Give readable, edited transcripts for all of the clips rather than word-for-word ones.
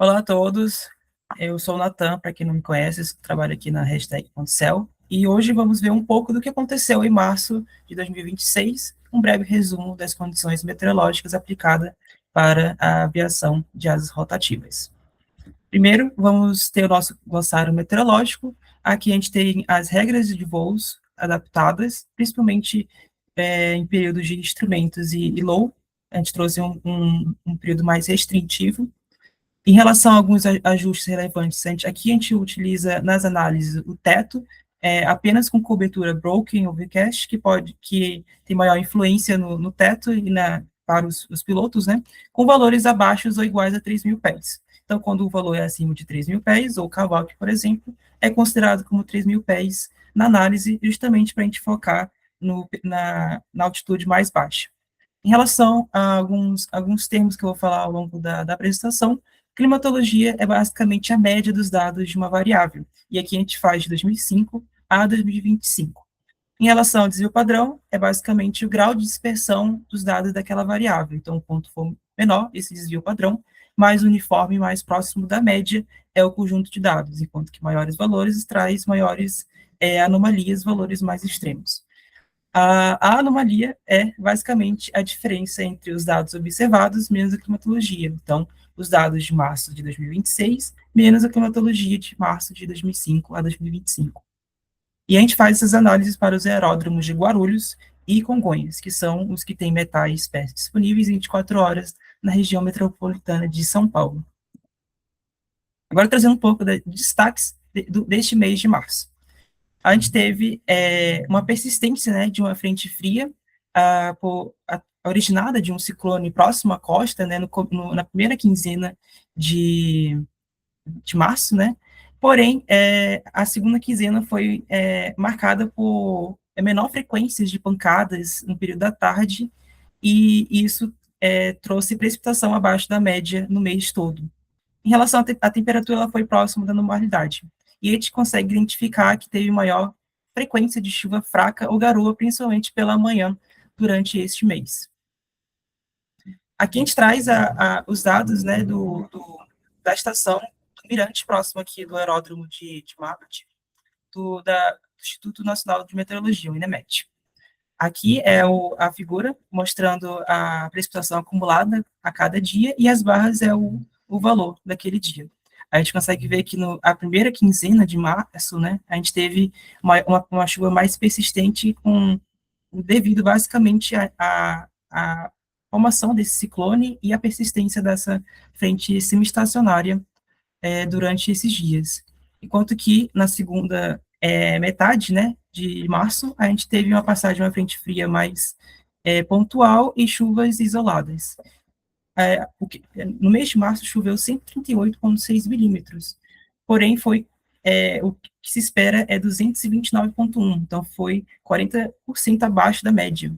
Olá a todos, eu sou o Natan, para quem não me conhece, trabalho aqui na hashtag.cel, e hoje vamos ver um pouco do que aconteceu em março de 2026, um breve resumo das condições meteorológicas aplicadas para a aviação de asas rotativas. Primeiro, vamos ter o nosso glossário meteorológico. Aqui a gente tem as regras de voos adaptadas, principalmente em períodos de instrumentos e low. A gente trouxe um período mais restritivo. Em relação a alguns ajustes relevantes, aqui a gente utiliza nas análises o teto, apenas com cobertura broken overcast, que tem maior influência no teto e para os pilotos, né, com valores abaixo ou iguais a 3.000 pés. Então, quando o valor é acima de 3.000 pés, ou Kavak, por exemplo, é considerado como 3.000 pés na análise, justamente para a gente focar na altitude mais baixa. Em relação a alguns termos que eu vou falar ao longo da apresentação, climatologia é basicamente a média dos dados de uma variável, e aqui a gente faz de 2005 a 2025. Em relação ao desvio padrão, é basicamente o grau de dispersão dos dados daquela variável. Então, quanto for menor esse desvio padrão, mais uniforme, mais próximo da média é o conjunto de dados, enquanto que maiores valores traz maiores anomalias, valores mais extremos. A anomalia é basicamente a diferença entre os dados observados menos a climatologia. Então, os dados de março de 2026 menos a climatologia de março de 2005 a 2025. E a gente faz essas análises para os aeródromos de Guarulhos e Congonhas, que são os que têm metais disponíveis em 24 horas na região metropolitana de São Paulo. Agora, trazendo um pouco de destaques deste mês de março. A gente teve uma persistência, né, de uma frente fria originada de um ciclone próximo à costa, né, na primeira quinzena de março, né, porém, a segunda quinzena foi marcada por menor frequência de pancadas no período da tarde, e isso trouxe precipitação abaixo da média no mês todo. Em relação à temperatura, ela foi próxima da normalidade. E a gente consegue identificar que teve maior frequência de chuva fraca ou garoa, principalmente pela manhã, durante este mês. Aqui a gente traz os dados, né, da estação do Mirante, próximo aqui do aeródromo de Marte, do Instituto Nacional de Meteorologia, o INEMET. Aqui é a figura mostrando a precipitação acumulada a cada dia, e as barras é o valor daquele dia. A gente consegue ver que a primeira quinzena de março, né, a gente teve uma chuva mais persistente, devido basicamente à formação desse ciclone e a persistência dessa frente semiestacionária durante esses dias. Enquanto que na segunda metade, né, de março, a gente teve uma passagem de uma frente fria mais pontual e chuvas isoladas. No mês de março choveu 138,6 milímetros, porém o que se espera é 229,1, então foi 40% abaixo da média.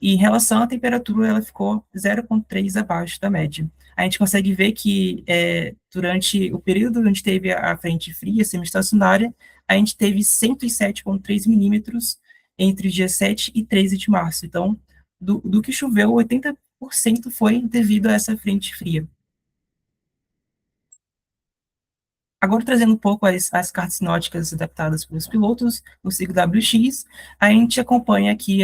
E em relação à temperatura, ela ficou 0,3 abaixo da média. A gente consegue ver que durante o período onde teve a frente fria semi-estacionária, a gente teve 107,3 milímetros entre o dia 7 e 13 de março. Então, do que choveu, 80% foi devido a essa frente fria. Agora, trazendo um pouco as cartas sinóticas adaptadas pelos pilotos, o ciclo WX, a gente acompanha aqui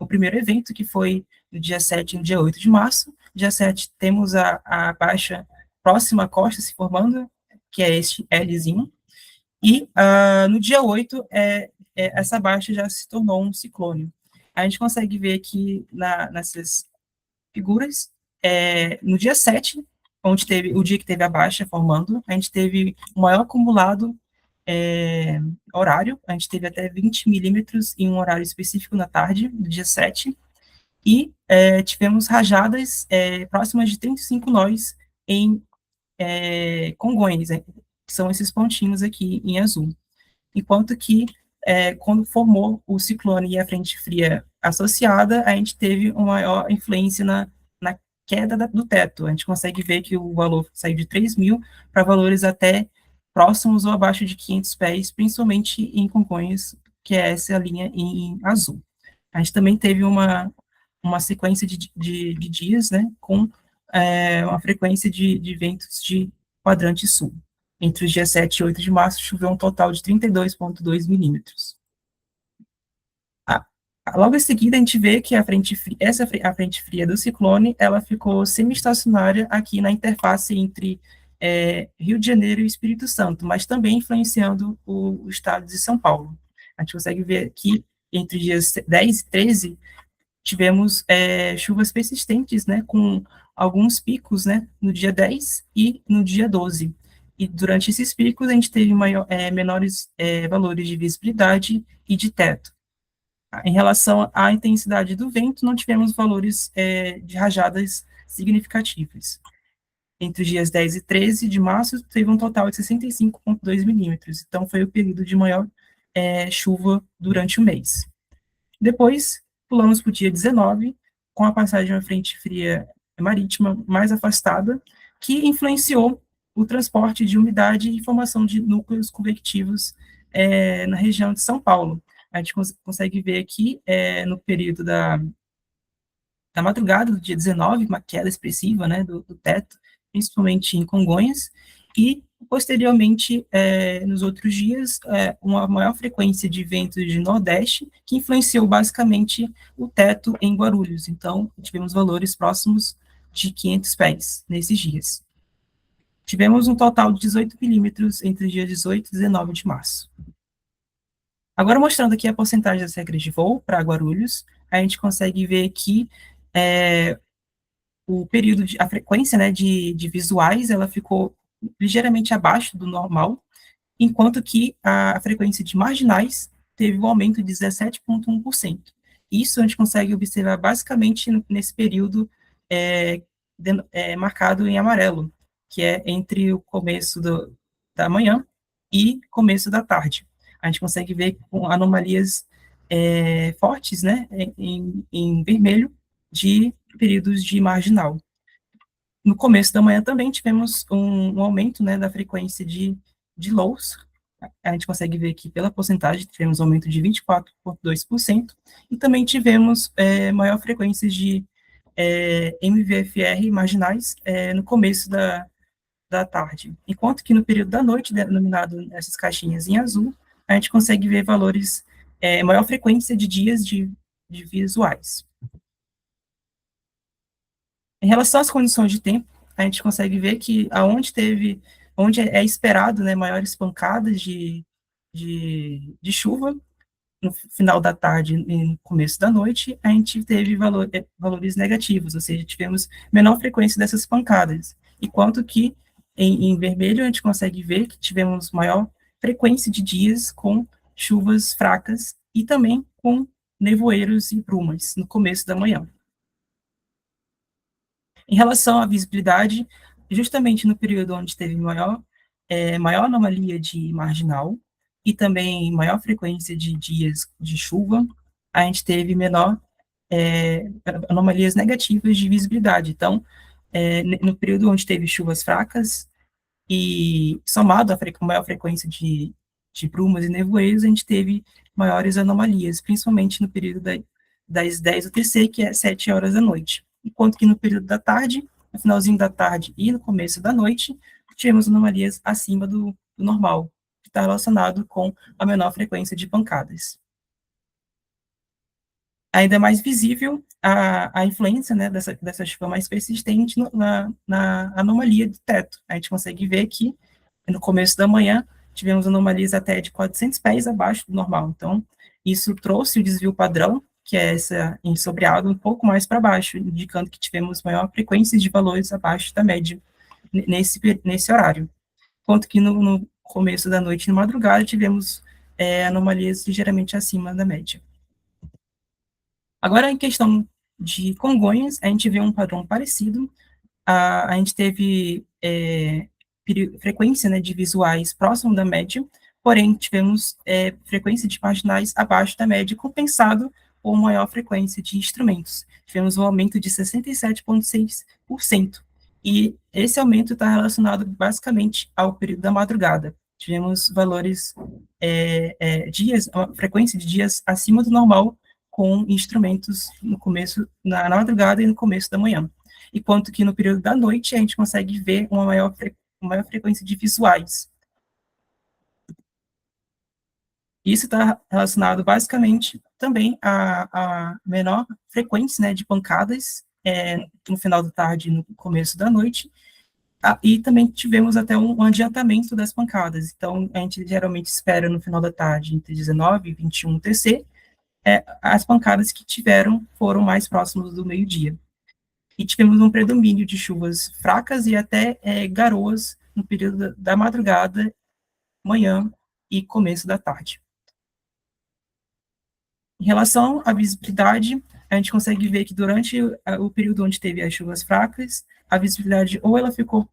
o primeiro evento, que foi no dia 7 e no dia 8 de março. Dia 7 temos a baixa próxima à costa se formando, que é este Lzinho, e no dia 8, essa baixa já se tornou um ciclone. A gente consegue ver aqui nessas figuras, no dia 7, onde teve o dia que teve a baixa formando, a gente teve o maior acumulado horário, a gente teve até 20 milímetros em um horário específico na tarde, do dia 7, e tivemos rajadas próximas de 35 nós em Congonhas, que são esses pontinhos aqui em azul. Enquanto que, quando formou o ciclone e a frente fria associada, a gente teve uma maior influência na queda do teto. A gente consegue ver que o valor saiu de 3.000 para valores até próximos ou abaixo de 500 pés, principalmente em Congonhas, que é essa linha em azul. A gente também teve uma sequência de dias, né, com uma frequência de ventos de quadrante sul. Entre os dias 7 e 8 de março, choveu um total de 32,2 milímetros. Logo em seguida, a gente vê que a frente fria, a frente fria do ciclone, ela ficou semi-estacionária aqui na interface entre Rio de Janeiro e Espírito Santo, mas também influenciando o estado de São Paulo. A gente consegue ver que entre dias 10 e 13, tivemos chuvas persistentes, né, com alguns picos, né, no dia 10 e no dia 12. E durante esses picos, a gente teve menores valores de visibilidade e de teto. Em relação à intensidade do vento, não tivemos valores de rajadas significativas. Entre os dias 10 e 13 de março, teve um total de 65,2 milímetros. Então, foi o período de maior chuva durante o mês. Depois, pulamos para o dia 19, com a passagem de uma frente fria marítima mais afastada, que influenciou o transporte de umidade e formação de núcleos convectivos na região de São Paulo. A gente consegue ver aqui, no período da madrugada do dia 19, uma queda expressiva, né, do teto, principalmente em Congonhas, e, posteriormente, nos outros dias, uma maior frequência de ventos de nordeste, que influenciou basicamente o teto em Guarulhos. Então, tivemos valores próximos de 500 pés nesses dias. Tivemos um total de 18 milímetros entre os dias 18 e 19 de março. Agora, mostrando aqui a porcentagem das regras de voo para Guarulhos, a gente consegue ver que o período, a frequência, né, de visuais, ela ficou ligeiramente abaixo do normal, enquanto que a frequência de marginais teve um aumento de 17,1%. Isso a gente consegue observar basicamente nesse período marcado em amarelo, que é entre o começo da manhã e começo da tarde. A gente consegue ver com anomalias fortes, né, em vermelho, de períodos de marginal. No começo da manhã também tivemos um aumento, né, da frequência de lows. A gente consegue ver aqui pela porcentagem, tivemos um aumento de 24,2%, e também tivemos maior frequência de MVFR marginais no começo da tarde. Enquanto que no período da noite, denominado nessas caixinhas em azul, a gente consegue ver valores, maior frequência de dias de visuais. Em relação às condições de tempo, a gente consegue ver que onde é esperado, né, maiores pancadas de chuva, no final da tarde e no começo da noite, a gente teve valores negativos, ou seja, tivemos menor frequência dessas pancadas, enquanto que em vermelho a gente consegue ver que tivemos maior frequência de dias com chuvas fracas e também com nevoeiros e brumas no começo da manhã. Em relação à visibilidade, justamente no período onde teve maior anomalia de marginal e também maior frequência de dias de chuva, a gente teve menor anomalias negativas de visibilidade. Então, no período onde teve chuvas fracas e somado à maior frequência de brumas e nevoeiros, a gente teve maiores anomalias, principalmente no período das 10 UTC, que é 7 horas da noite. Enquanto que no período da tarde, no finalzinho da tarde e no começo da noite, tivemos anomalias acima do normal, que está relacionado com a menor frequência de pancadas. Ainda é mais visível a influência, né, dessa chuva mais persistente na anomalia do teto. A gente consegue ver que no começo da manhã tivemos anomalias até de 400 pés abaixo do normal. Então, isso trouxe o desvio padrão, que é essa ensombreado, um pouco mais para baixo, indicando que tivemos maior frequência de valores abaixo da média nesse horário. Enquanto que no começo da noite e na madrugada tivemos anomalias ligeiramente acima da média. Agora, em questão de Congonhas, a gente vê um padrão parecido. A gente teve frequência, né, de visuais próximo da média, porém tivemos frequência de marginais abaixo da média, compensado por maior frequência de instrumentos. Tivemos um aumento de 67,6%, e esse aumento está relacionado basicamente ao período da madrugada. Tivemos valores, uma frequência de dias acima do normal, com instrumentos no começo, na madrugada e no começo da manhã. enquanto que no período da noite a gente consegue ver uma maior frequência de visuais. Isso está relacionado basicamente também à menor frequência, né, de pancadas no final da tarde e no começo da noite, e também tivemos até um adiantamento das pancadas. Então, a gente geralmente espera no final da tarde, entre 19 e 21 UTC, as pancadas que tiveram foram mais próximas do meio-dia. E tivemos um predomínio de chuvas fracas e até garoas no período da madrugada, manhã e começo da tarde. Em relação à visibilidade, a gente consegue ver que durante o período onde teve as chuvas fracas, a visibilidade ou ela ficou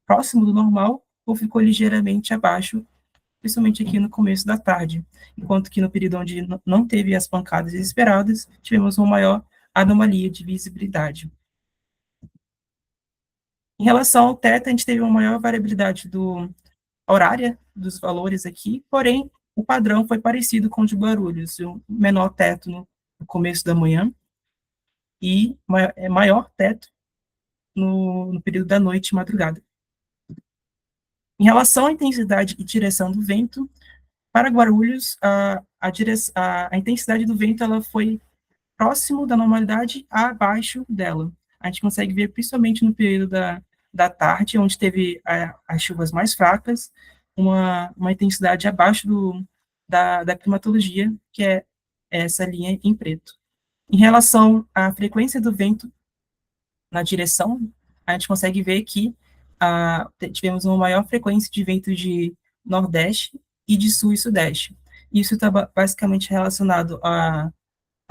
próximo do normal ou ficou ligeiramente abaixo, principalmente aqui no começo da tarde, enquanto que no período onde não teve as pancadas esperadas, tivemos uma maior anomalia de visibilidade. Em relação ao teto, a gente teve uma maior variabilidade horária dos valores aqui, porém, o padrão foi parecido com o de Guarulhos, um menor teto no começo da manhã e maior teto no período da noite e madrugada. Em relação à intensidade e direção do vento, para Guarulhos, a intensidade do vento ela foi próximo da normalidade a abaixo dela. A gente consegue ver principalmente no período da tarde, onde teve as chuvas mais fracas, uma intensidade abaixo da climatologia, que é essa linha em preto. Em relação à frequência do vento na direção, a gente consegue ver que tivemos uma maior frequência de vento de nordeste e de sul e sudeste. Isso está basicamente relacionado a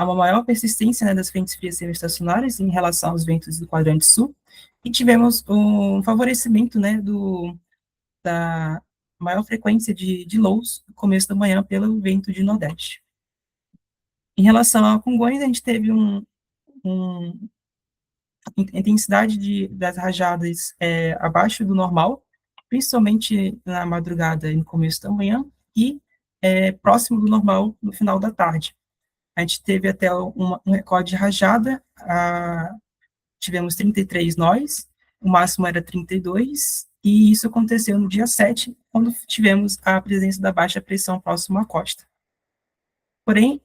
uma maior persistência, né, das frentes frias semiestacionárias em relação aos ventos do quadrante sul, e tivemos um favorecimento, né, da maior frequência de lows no começo da manhã pelo vento de nordeste. Em relação a Congonhas, a gente teve intensidade das rajadas abaixo do normal, principalmente na madrugada e no começo da manhã, e próximo do normal no final da tarde. A gente teve até um recorde de rajada, tivemos 33 nós, o máximo era 32, e isso aconteceu no dia 7, quando tivemos a presença da baixa pressão próximo à costa. Porém,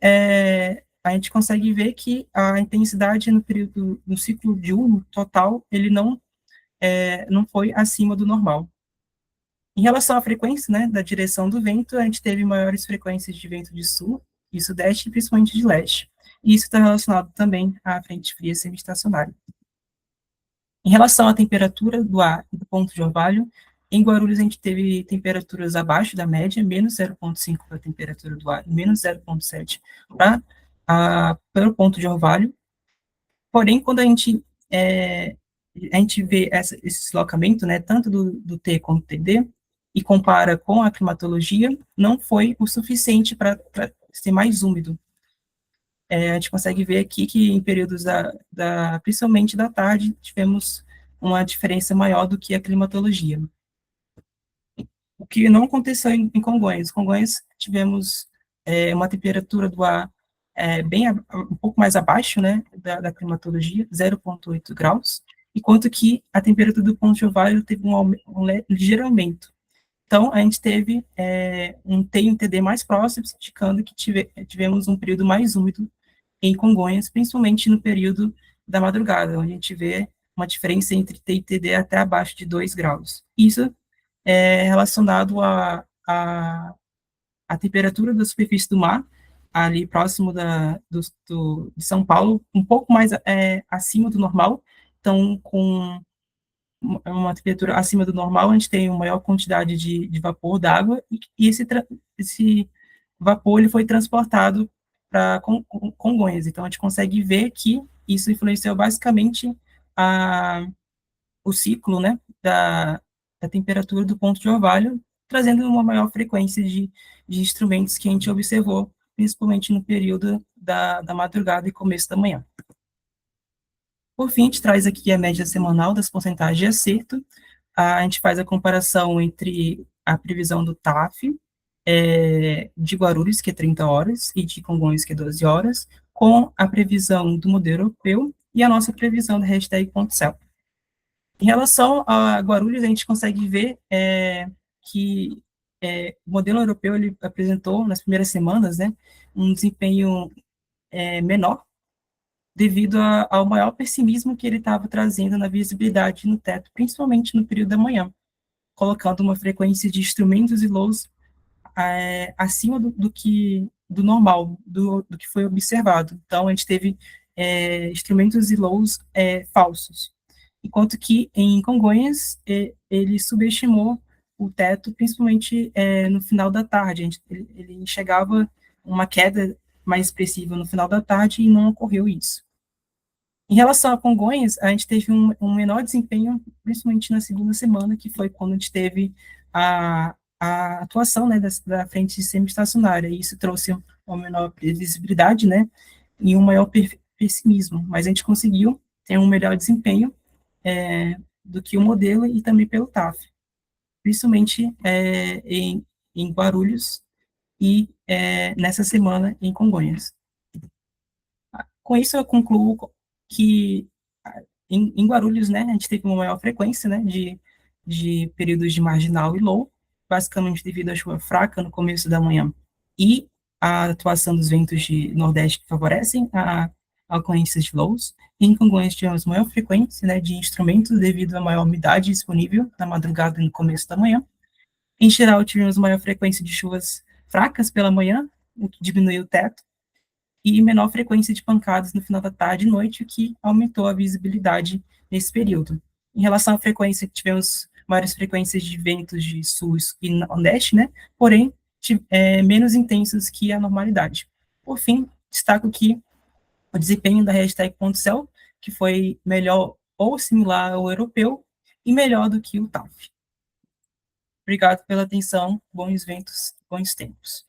a gente consegue ver que a intensidade no ciclo diurno total, ele não foi acima do normal. Em relação à frequência, né, da direção do vento, a gente teve maiores frequências de vento de sul e sudeste, principalmente de leste. E isso está relacionado também à frente fria semi-estacionária. Em relação à temperatura do ar e do ponto de orvalho, em Guarulhos a gente teve temperaturas abaixo da média, menos 0,5 para a temperatura do ar, menos 0,7 para o ponto de orvalho. Porém, quando a gente vê esse deslocamento, né, tanto do T quanto do TD, e compara com a climatologia, não foi o suficiente para ser mais úmido. A gente consegue ver aqui que em períodos principalmente da tarde, tivemos uma diferença maior do que a climatologia. O que não aconteceu em Congonhas. Congonhas tivemos uma temperatura do ar um pouco mais abaixo, né, da climatologia, 0,8 graus, enquanto que a temperatura do ponto de orvalho teve um ligeiro aumento. Então, a gente teve um T e um TD mais próximos, indicando que tivemos um período mais úmido em Congonhas, principalmente no período da madrugada, onde a gente vê uma diferença entre T e TD até abaixo de 2 graus. Isso é relacionado à temperatura da superfície do mar, ali próximo de São Paulo, um pouco mais acima do normal, então, com uma temperatura acima do normal, a gente tem uma maior quantidade de vapor d'água, e esse vapor ele foi transportado para Congonhas. Então, a gente consegue ver que isso influenciou basicamente o ciclo, né, da temperatura do ponto de orvalho, trazendo uma maior frequência de instrumentos que a gente observou, principalmente no período da madrugada e começo da manhã. Por fim, a gente traz aqui a média semanal das porcentagens de acerto. A gente faz a comparação entre a previsão do TAF, de Guarulhos, que é 30 horas, e de Congonhas, que é 12 horas, com a previsão do modelo europeu e a nossa previsão da hashtag ponto céu. Em relação a Guarulhos, a gente consegue ver que o modelo europeu ele apresentou nas primeiras semanas, né, um desempenho menor, devido ao maior pessimismo que ele estava trazendo na visibilidade no teto, principalmente no período da manhã, colocando uma frequência de instrumentos e lows acima do que do normal, do que foi observado. Então, a gente teve instrumentos e lows falsos, enquanto que em Congonhas ele subestimou o teto, principalmente no final da tarde. Ele enxergava uma queda mais expressiva no final da tarde e não ocorreu isso. Em relação a Congonhas, a gente teve um menor desempenho, principalmente na segunda semana, que foi quando a gente teve a atuação, né, da frente semi-estacionária, e isso trouxe uma menor previsibilidade, né, e um maior pessimismo, mas a gente conseguiu ter um melhor desempenho do que o modelo e também pelo TAF, principalmente em Guarulhos e nessa semana em Congonhas. Com isso, eu concluo que em Guarulhos, né, a gente teve uma maior frequência, né, de períodos de marginal e low, basicamente devido à chuva fraca no começo da manhã e a atuação dos ventos de nordeste que favorecem a ocorrência de lows. Em Congonhas tivemos maior frequência, né, de instrumentos devido à maior umidade disponível na madrugada e no começo da manhã. Em geral, tivemos maior frequência de chuvas fracas pela manhã, o que diminuiu o teto, e menor frequência de pancadas no final da tarde e noite, o que aumentou a visibilidade nesse período. Em relação à frequência, tivemos maiores frequências de ventos de sul e nordeste, né? Porém, menos intensos que a normalidade. Por fim, destaco que o desempenho da hashtag ponto céu, que foi melhor ou similar ao europeu e melhor do que o TAF. Obrigado pela atenção, bons ventos, bons tempos.